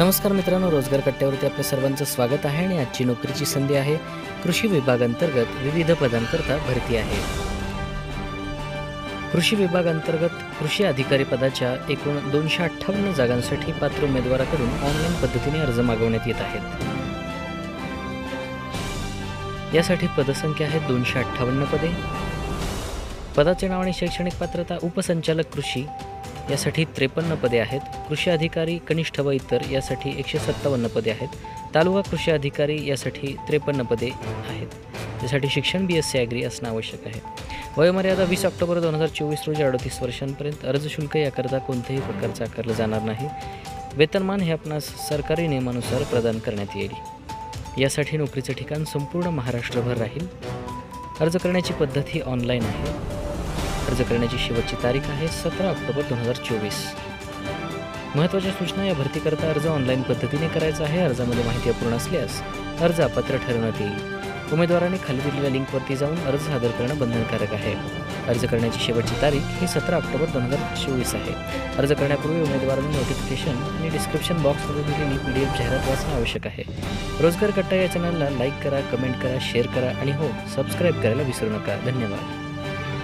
नमस्कार मित्रांनो, रोजगार कट्ट्यावरती आपल्या सर्वांचं स्वागत आहे आणि आजची नोकरीची संधी आहे. कृषी विभागांतर्गत विविध पदांकरता भरती आहे. कृषी विभागांतर्गत कृषी अधिकारी पदाच्या एकूण 258 जागांसाठी पात्र उमेदवाराकडून ऑनलाईन पद्धतीने अर्ज मागवण्यात येत आहेत. यासाठी पदसंख्या आहे 258 पदे. पदाचे नाव आणि शैक्षणिक पात्रता उपसंचालक कृषी यासाठी 53 पदे आहेत. कृषी अधिकारी कनिष्ठ व इतर यासाठी 157 पदे आहेत. तालुका कृषी अधिकारी यासाठी 53 पदे आहेत. यासाठी शिक्षण BSc ॲग्री असणं आवश्यक आहे. वयोमर्यादा 20 ऑक्टोबर 2024 रोजी 38 वर्षांपर्यंत. अर्ज शुल्क याकरता कोणत्याही प्रकारचं आकारलं जाणार नाही. वेतनमान हे आपणास सरकारी नियमानुसार प्रदान करण्यात येईल. यासाठी नोकरीचं ठिकाण संपूर्ण महाराष्ट्रभर राहील. अर्ज करण्याची पद्धत ही ऑनलाईन आहे. अर्ज करण्याची शेवटची तारीख आहे 17 ऑक्टोबर 2024. महत्त्वाच्या सूचना: या भरतीकरता अर्ज ऑनलाईन पद्धतीने करायचा आहे. अर्जामध्ये माहिती अपूर्ण असल्यास अर्ज अपात्र ठरवण्यात येईल. उमेदवारांनी खाली दिलेल्या लिंकवरती जाऊन अर्ज सादर करणं बंधनकारक आहे. अर्ज करण्याची शेवटची तारीख ही 17 ऑक्टोबर 2024 आहे. अर्ज करण्यापूर्वी उमेदवारांनी नोटिफिकेशन आणि डिस्क्रिप्शन बॉक्समध्ये दिलेली PDF जाहिरात वाचणं आवश्यक आहे. रोजगार कट्टा या चॅनलला लाईक करा, कमेंट करा, शेअर करा आणि सबस्क्राईब करायला विसरू नका. धन्यवाद.